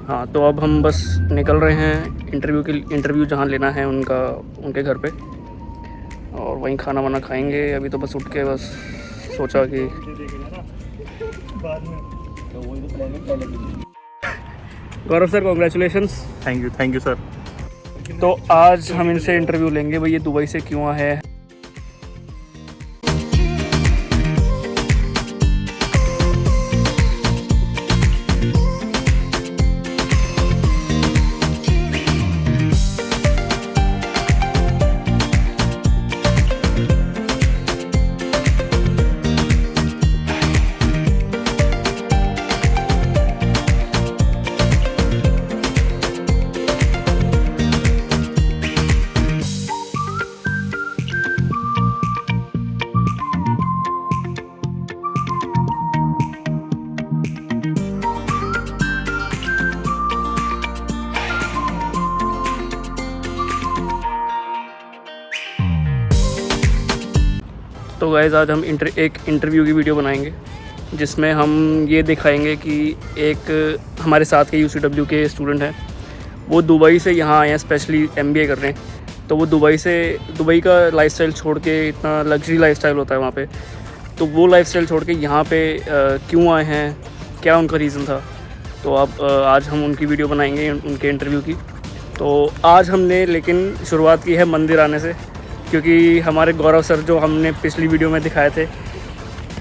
हाँ, तो अब हम बस निकल रहे हैं इंटरव्यू जहाँ लेना है उनका, उनके घर पे, और वहीं खाना वाना खाएंगे। अभी तो बस उठ के बस सोचा कि Gaurav sir, congratulations. Thank you sir. तो आज हम इनसे इंटरव्यू लेंगे, भाई ये दुबई से क्यों आए हैं। तो गाइज़ आज हम एक इंटरव्यू की वीडियो बनाएंगे जिसमें हम ये दिखाएंगे कि एक हमारे साथ के UCW के स्टूडेंट हैं, वो दुबई से यहाँ आए हैं, स्पेशली MBA कर रहे हैं। तो वो दुबई का लाइफस्टाइल छोड़ के, इतना लग्जरी लाइफस्टाइल होता है वहाँ पे, तो वो लाइफस्टाइल छोड़ के यहाँ पे क्यों आए हैं, क्या उनका रीज़न था। तो अब आज हम उनकी वीडियो बनाएंगे, उनके इंटरव्यू की। तो आज हमने लेकिन शुरुआत की है मंदिर आने से, क्योंकि हमारे गौरव सर जो हमने पिछली वीडियो में दिखाए थे,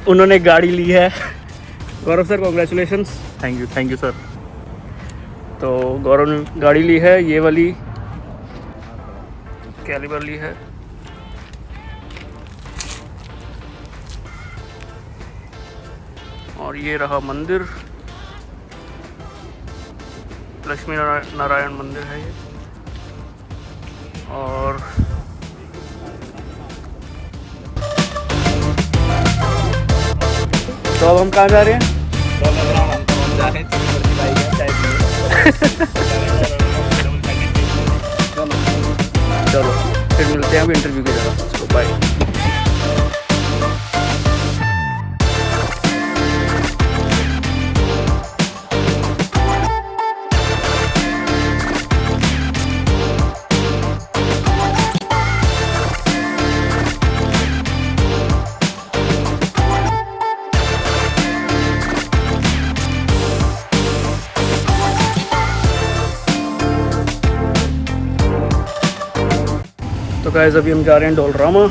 उन्होंने गाड़ी ली है। Gaurav sir, congratulations. Thank you sir. तो गौरव ने गाड़ी ली है, ये वाली कैलिबर ली है। और ये रहा मंदिर, लक्ष्मी नारायण मंदिर है ये। और तो अब हम कहाँ जा रहे हैं? चलो फिर मिलते हैं अभी इंटरव्यू की जगह। चलो बाय। तो गाइस अभी हम जा रहे हैं डोलरामा।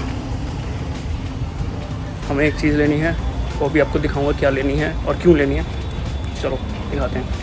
हमें एक चीज़ लेनी है, वो भी आपको दिखाऊंगा क्या लेनी है और क्यों लेनी है। चलो दिखाते हैं।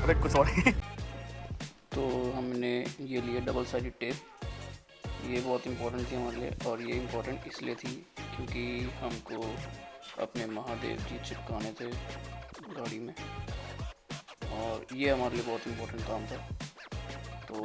अबे कुछ और। तो हमने ये लिए डबल साइडेड टेप। ये बहुत इम्पोर्टेंट थी हमारे लिए, और ये इम्पोर्टेंट इसलिए थी क्योंकि हमको अपने महादेव जी चिपकाने थे गाड़ी में, और ये हमारे लिए बहुत इम्पोर्टेंट काम था। तो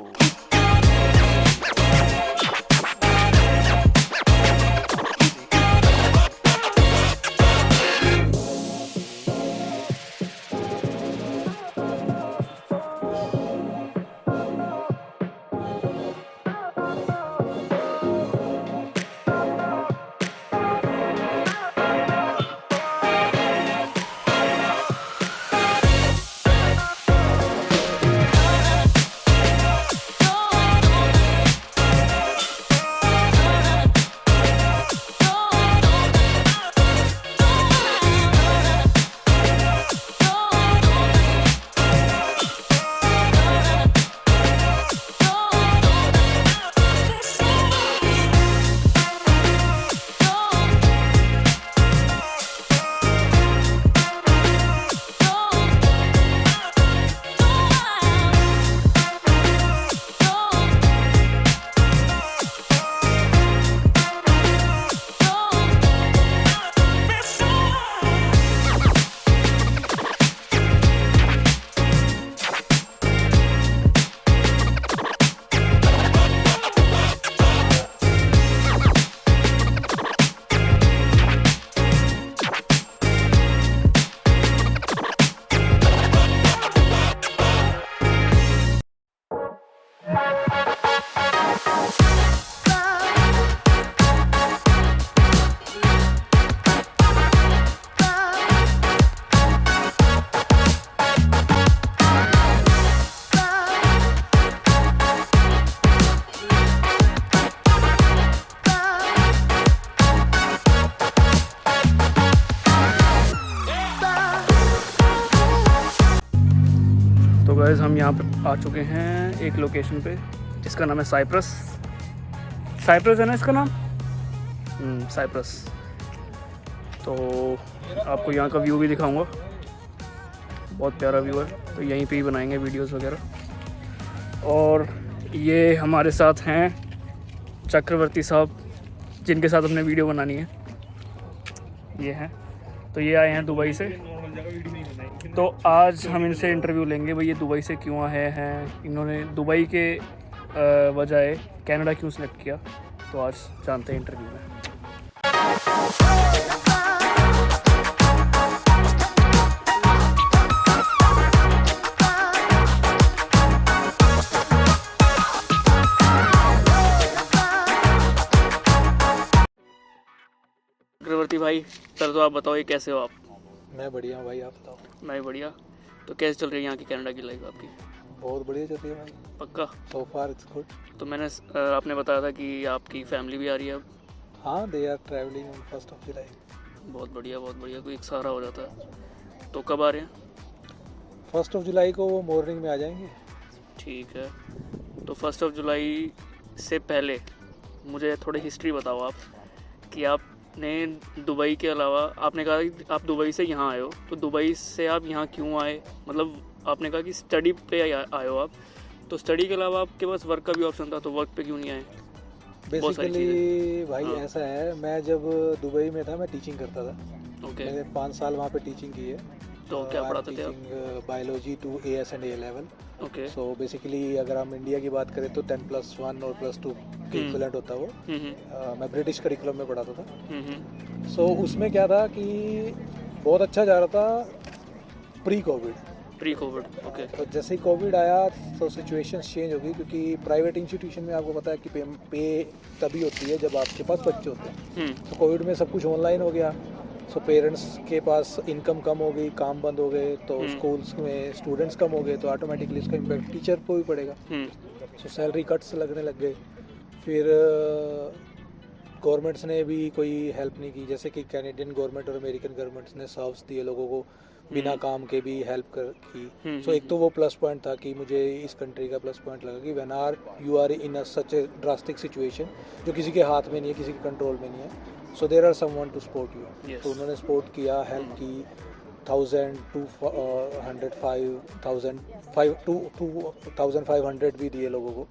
गाइस हम यहाँ पे आ चुके हैं एक लोकेशन पे जिसका नाम है साइप्रस है ना इसका नाम, साइप्रस। तो आपको यहाँ का व्यू भी दिखाऊंगा, बहुत प्यारा व्यू है। तो यहीं पे ही बनाएंगे वीडियोस वगैरह। और ये हमारे साथ हैं चक्रवर्ती साहब, जिनके साथ हमने वीडियो बनानी है, ये हैं। तो ये आए हैं दुबई से, तो आज हम इनसे इंटरव्यू लेंगे भाई ये दुबई से क्यों आए हैं, इन्होंने दुबई के बजाय कनाडा क्यों सेलेक्ट किया। तो आज जानते हैं इंटरव्यू में। चक्रवर्ती भाई, सर तो आप बताओ ये कैसे हो आप। मैं बढ़िया हूँ भाई, आप बताओ। मैं बढ़िया। तो कैसे चल रही है यहाँ की कनाडा की लाइफ आपकी। बहुत बढ़िया चल रही है भाई, पक्का। सो फार इट्स गुड। तो मैंने आपने बताया था कि आपकी फैमिली भी आ रही है अब। हाँ, दे आर ट्रैवलिंग ऑन 1 जुलाई। बहुत बढ़िया बहुत बढ़िया, कोई एक सहारा हो जाता है। तो कब आ रहे हैं। 1 जुलाई को वो मॉर्निंग में आ जाएंगे। ठीक है। तो 1 जुलाई से पहले मुझे थोड़ी हिस्ट्री बताओ आप, कि आपने दुबई के अलावा, आपने कहा कि आप दुबई से यहाँ आए हो, तो दुबई से आप यहाँ क्यों आए। मतलब आपने कहा कि स्टडी पे आए हो आप, तो स्टडी के अलावा आपके पास वर्क का भी ऑप्शन था, तो वर्क पे क्यों नहीं आए। बेसिकली भाई हाँ। ऐसा है, मैं जब दुबई में था मैं टीचिंग करता था। ओके। मैंने 5 साल वहाँ पे टीचिंग की है। तो क्या पढ़ाते थे आप। Biology to AS and A level. Okay. So basically अगर हम इंडिया की बात करें तो 10+1 और +2 के इक्विवेलेंट होता है वो। मैं ब्रिटिश करिकुलम में पढ़ाता था। सो उसमें क्या था कि बहुत अच्छा जा रहा था प्री कोविड। ओके। तो जैसे ही कोविड आया तो सिचुएशन चेंज हो गई, क्योंकि प्राइवेट इंस्टीट्यूशन में आपको पता है कि पे तभी होती है जब आपके पास बच्चे होते हैं। तो कोविड में सब कुछ ऑनलाइन हो गया। सो पेरेंट्स के पास इनकम कम हो गई, काम बंद हो गए, तो स्कूल्स में स्टूडेंट्स कम हो गए, तो ऑटोमेटिकली इसका इम्पैक्ट टीचर को भी पड़ेगा। सो सैलरी कट्स लगने लग गए। फिर गवर्नमेंट्स ने भी कोई हेल्प नहीं की, जैसे कि कैनेडियन गवर्नमेंट और अमेरिकन गवर्नमेंट्स ने सर्व्स दिए लोगों को, बिना काम के भी हेल्प की। सो एक तो वो प्लस पॉइंट था कि मुझे इस कंट्री का प्लस पॉइंट लगा कि when are you are in such a drastic situation जो किसी के हाथ में नहीं है, किसी के कंट्रोल में नहीं है, so there are someone to support you. तो उन्होंने सपोर्ट किया, हेल्प की। 1000 to 2500 भी दिए लोगों को।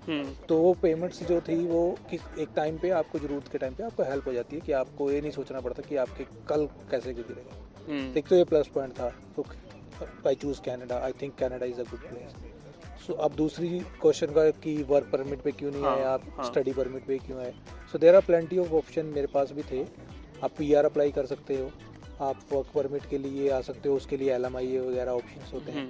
तो वो पेमेंट्स जो थी वो एक टाइम पे आपको ज़रूरत के टाइम पे आपको हेल्प हो जाती है, कि आपको ये नहीं सोचना पड़ता कि आपके कल कैसे गुजरेगा। एक तो ये प्लस पॉइंट था। तो I choose Canada. I think Canada is a good place. So अब दूसरी क्वेश्चन का कि वर्क परमिट पे क्यों नहीं आए आप, स्टडी परमिट पे क्यों आए। So there are plenty of option मेरे पास भी थे। आप PR अप्लाई कर सकते हो, आप वर्क परमिट के लिए आ सकते हो, उसके लिए LMIA वगैरह ऑप्शंस होते हैं।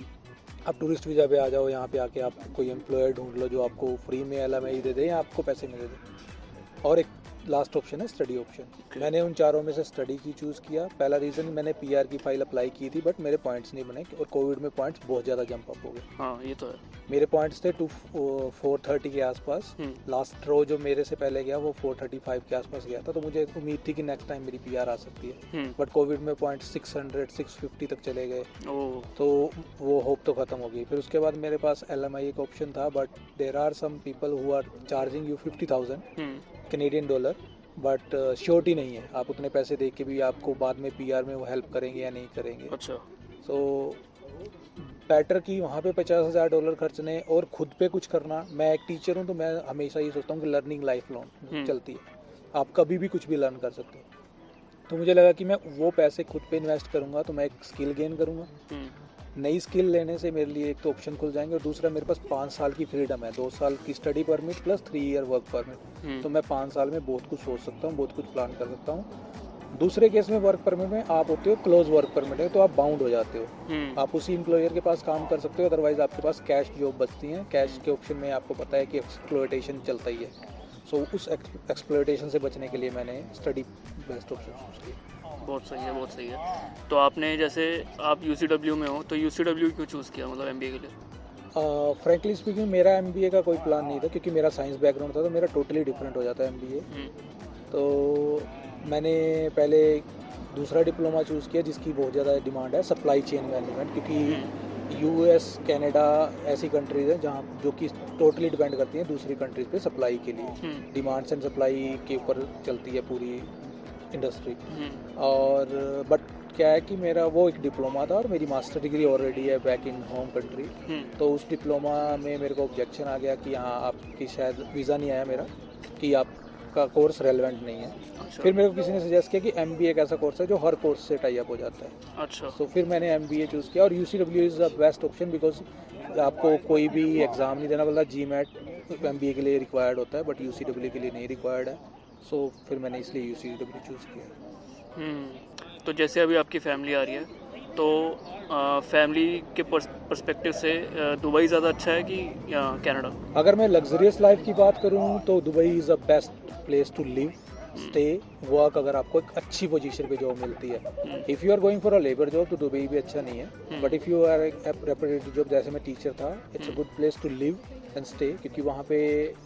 आप टूरिस्ट वीज़ा पे आ जाओ, यहाँ पे आके आप कोई एम्प्लॉयर ढूंढ लो जो आपको फ्री में LMIA दे दे या आपको पैसे में दे दे। और एक लास्ट ऑप्शन है स्टडी ऑप्शन। मैंने उन चारों में से स्टडी की चूज़ किया। पहला रीज़न, मैंने PR की फाइल अप्लाई की थी बट मेरे पॉइंट्स नहीं बने, और कोविड में पॉइंट्स बहुत ज़्यादा जंप अप हो गए। हाँ ये तो है। मेरे पॉइंट्स थे 430 के आसपास। लास्ट रो जो मेरे से पहले गया वो 435 के आसपास गया था। तो मुझे उम्मीद थी कि नेक्स्ट टाइम मेरी PR आ सकती है, बट कोविड में पॉइंट 600-650 तक चले गए। तो वो होप तो ख़त्म हो गई। फिर उसके बाद मेरे पास LMIA का ऑप्शन था, but there are some people who are charging you 50,000 Canadian dollar, but surety नहीं है आप उतने पैसे दे के भी आपको बाद में PR में वो हेल्प करेंगे या नहीं करेंगे। अच्छा। सो बेटर कि वहाँ पे $50,000 खर्चने और खुद पे कुछ करना। मैं एक टीचर हूँ तो मैं हमेशा ये सोचता हूँ कि लर्निंग लाइफ लॉन्ग चलती है, आप कभी भी कुछ भी लर्न कर सकते हो। तो मुझे लगा कि मैं वो पैसे खुद पे इन्वेस्ट करूँगा तो मैं एक स्किल गेन करूँगा। नई स्किल लेने से मेरे लिए एक तो ऑप्शन खुल जाएंगे, और दूसरा मेरे पास 5 साल की फ्रीडम है, 2 साल की study permit plus 3 year work permit. तो मैं 5 साल में बहुत कुछ सोच सकता हूँ, बहुत कुछ प्लान कर सकता हूँ। दूसरे केस में वर्क परमिट में आप होते हो क्लोज वर्क परमिट है, तो आप बाउंड हो जाते हो। आप उसी एम्प्लॉयर के पास काम कर सकते हो, अदरवाइज आपके पास कैश जॉब बचती हैं। कैश के ऑप्शन में आपको पता है कि एक्सप्लॉयटेशन चलता ही है। सो उस एक्सप्लॉयटेशन से बचने के लिए मैंने स्टडी बेस्ट ऑप्शन चूज़ किया। बहुत सही है, बहुत सही है। तो आपने, जैसे आप UCW में हो, तो UCW क्यों चूज़ किया, मतलब MBA के लिए। फ्रैंकली स्पीकिंग मेरा MBA का कोई प्लान नहीं था, क्योंकि मेरा साइंस बैकग्राउंड था, तो मेरा टोटली डिफरेंट हो जाता है MBA। तो मैंने पहले दूसरा डिप्लोमा चूज़ किया जिसकी बहुत ज़्यादा डिमांड है, सप्लाई चेन मैनेजमेंट, क्योंकि यूएस, कनाडा ऐसी कंट्रीज़ हैं जहाँ जो कि टोटली डिपेंड करती हैं दूसरी कंट्रीज़ पे सप्लाई के लिए। डिमांड्स एंड सप्लाई के ऊपर चलती है पूरी इंडस्ट्री। और बट क्या है कि मेरा वो एक डिप्लोमा था और मेरी मास्टर डिग्री ऑलरेडी है बैक इन होम कंट्री। तो उस डिप्लोमा में मेरे को ऑब्जेक्शन आ गया कि हाँ आपकी शायद वीज़ा नहीं आया मेरा, कि आपका कोर्स रेलेवेंट नहीं है। अच्छा। फिर मेरे को किसी ने सजेस्ट किया कि MBA एक ऐसा कोर्स है जो हर कोर्स से टाई अप हो जाता है। अच्छा। तो फिर मैंने MBA चूज़ किया और UCW is the best option because आपको कोई भी एग्ज़ाम नहीं देना पड़ता। GMAT MBA के लिए रिक्वायर्ड होता है बट UCW के लिए नहीं रिक्वायर्ड है। सो फिर मैंने इसलिए UCW चूज़ किया। तो जैसे अभी आपकी फैमिली आ रही है तो फैमिली के पर्सपेक्टिव से दुबई ज़्यादा अच्छा है कि कनाडा? अगर मैं लग्जरियस लाइफ की बात करूं तो Dubai is the best place to live, stay, work. अगर आपको एक अच्छी पोजीशन पे जॉब मिलती है, if you are going for a labour job तो दुबई भी अच्छा नहीं है। But if you are reputative job, जैसे मैं टीचर था, it's a good place to live and stay, क्योंकि वहाँ पे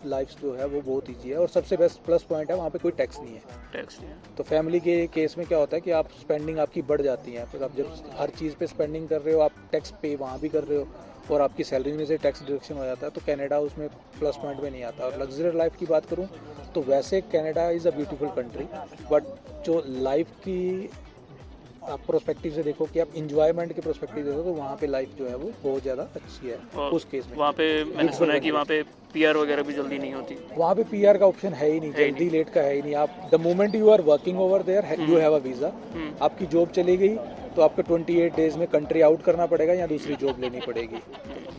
लाइफ जो है वो बहुत ईजी है। और सबसे बेस्ट प्लस पॉइंट है वहाँ पे कोई टैक्स नहीं है। टैक्स नहीं है। तो फैमिली के केस में क्या होता है कि आप स्पेंडिंग आपकी बढ़ जाती है। फिर आप जब हर चीज़ पे स्पेंडिंग कर रहे हो, आप टैक्स पे वहाँ भी कर रहे हो और आपकी सैलरी में से टैक्स डिडक्शन हो जाता है। तो कनाडा उसमें प्लस पॉइंट में नहीं आता। और लग्जरी लाइफ की बात करूँ तो वैसे Canada is a beautiful country, but जो लाइफ की आप प्रोस्पेक्टिव से देखो कि आप इंजॉयमेंट के प्रोस्पेक्टिव से देखो तो वहाँ पे लाइफ जो है वो बहुत ज़्यादा अच्छी है। उस केस में वहाँ पे मैंने सुना है कि वहाँ पे PR वगैरह भी जल्दी नहीं होती। वहाँ पे PR का ऑप्शन है ही नहीं, जल्दी लेट का है ही नहीं। आप the moment you are working over there you have a visa. आपकी जॉब चली गई तो आपको 28 डेज में कंट्री आउट करना पड़ेगा या दूसरी जॉब लेनी पड़ेगी,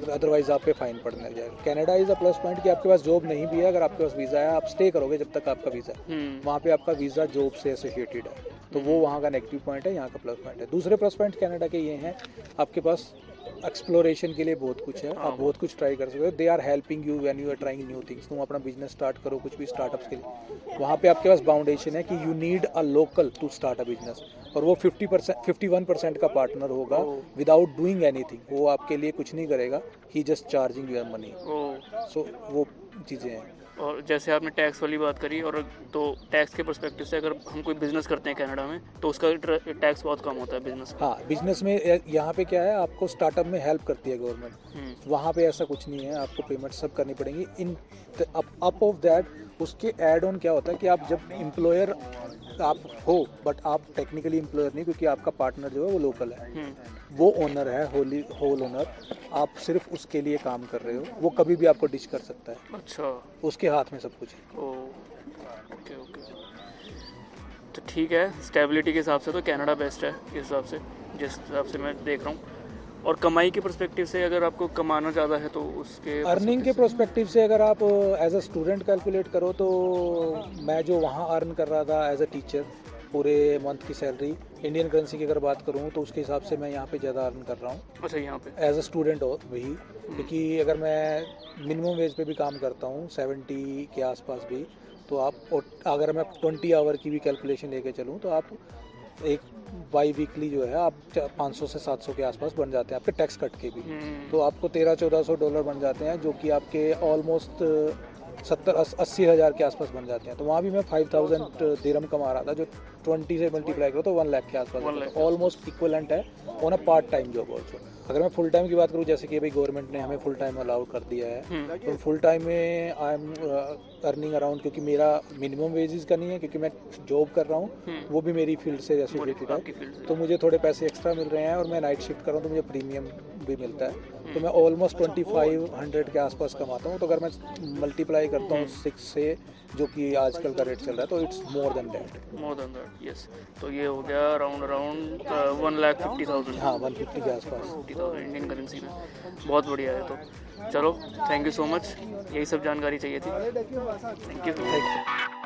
अदरवाइज आप पे फाइन पड़ने लग जाएगा। Canada is a plus point कि आपके पास जॉब नहीं भी है, अगर आपके पास वीज़ा है आप स्टे करोगे जब तक आपका वीज़ा है। वहाँ पे आपका वीज़ा जॉब से एसोसिएटेड है, तो वो वहाँ का नेगेटिव पॉइंट है, यहाँ का प्लस पॉइंट है। दूसरे प्लस पॉइंट कनाडा के ये हैं, आपके पास एक्सप्लोरेशन के लिए बहुत कुछ है, आप बहुत कुछ ट्राई कर सकते हो। They are helping you when you are trying new things. तुम अपना बिजनेस स्टार्ट करो, कुछ भी स्टार्टअप्स के लिए वहाँ पे आपके पास बाउंडेशन है कि you need a local to start a business. और वो 51% का पार्टनर होगा विदाउट डूइंग एनीथिंग। वो आपके लिए कुछ नहीं करेगा, ही जस्ट चार्जिंग योर मनी। सो वो चीज़ें हैं। और जैसे आपने टैक्स वाली बात करी, और तो टैक्स के पर्सपेक्टिव से अगर हम कोई बिजनेस करते हैं कनाडा में तो उसका टैक्स बहुत कम होता है बिजनेस का। हाँ, बिजनेस में यहाँ पे क्या है, आपको स्टार्टअप में हेल्प करती है गवर्नमेंट। वहाँ पे ऐसा कुछ नहीं है, आपको पेमेंट सब करनी पड़ेंगी। इन अप ऑफ दैट उसके एड ऑन क्या होता है कि आप जब एम्प्लॉयर आप हो, बट आप टेक्निकली एम्प्लॉयर नहीं, क्योंकि आपका पार्टनर जो है वो लोकल है, वो ओनर है, होल ओनर। आप सिर्फ उसके लिए काम कर रहे हो, वो कभी भी आपको डिच कर सकता है। अच्छा, उसके हाथ में सब कुछ है। ओके। तो ठीक है, स्टेबिलिटी के हिसाब से तो कनाडा बेस्ट है इस हिसाब से, जिस हिसाब से मैं देख रहा हूँ। और कमाई के पर्सपेक्टिव से अगर आपको कमाना ज़्यादा है तो उसके अर्निंग के पर्सपेक्टिव से अगर आप एज अ स्टूडेंट कैलकुलेट करो तो मैं जो वहाँ अर्न कर रहा था एज अ टीचर, पूरे मंथ की सैलरी इंडियन करेंसी की अगर बात करूँ तो उसके हिसाब से मैं यहाँ पे ज़्यादा अर्न कर रहा हूँ। अच्छा, यहाँ पे एज अ स्टूडेंट हो भी, क्योंकि अगर मैं मिनिमम वेज पे भी काम करता हूँ 70 के आसपास भी, तो आप अगर मैं 20 आवर की भी कैलकुलेशन लेके चलूँ तो आप एक बाई वीकली जो है आप 500 से 700 के आसपास बन जाते हैं आपके टैक्स कट के भी। तो आपको $1300-1400 बन जाते हैं, जो कि आपके ऑलमोस्ट 70-80 हज़ार के आसपास बन जाते हैं। तो वहाँ भी मैं 5000 दिरहम कमा रहा था, जो 20 से मल्टीप्लाई करो तो 1 लाख के आसपास, ऑलमोस्ट इक्वलेंट है on a part time job also. अगर मैं फुल टाइम की बात करूँ, जैसे कि भाई गवर्नमेंट ने हमें फुल टाइम अलाउ कर दिया है, तो फुल टाइम में आई एम अर्निंग अराउंड, क्योंकि मेरा मिनिमम वेजेस का नहीं है, क्योंकि मैं जॉब कर रहा हूँ, वो भी मेरी फील्ड से एसोसिएटेड है, तो मुझे थोड़े पैसे एक्स्ट्रा मिल रहे हैं। और मैं नाइट शिफ्ट कर रहा हूँ तो मुझे प्रीमियम भी मिलता है, तो मैं ऑलमोस्ट 2500 के आसपास कमाता हूँ। तो अगर मैं मल्टीप्लाई करता हूँ 6 से, जो कि आजकल का रेट चल रहा है, तो it's more than that. Yes. तो ये हो गया अराउंड 1,50,000। हाँ, 150 के आसपास 50,000 इंडियन करेंसी में। बहुत बढ़िया है। तो चलो, थैंक यू सो मच, यही सब जानकारी चाहिए थी। Thank you.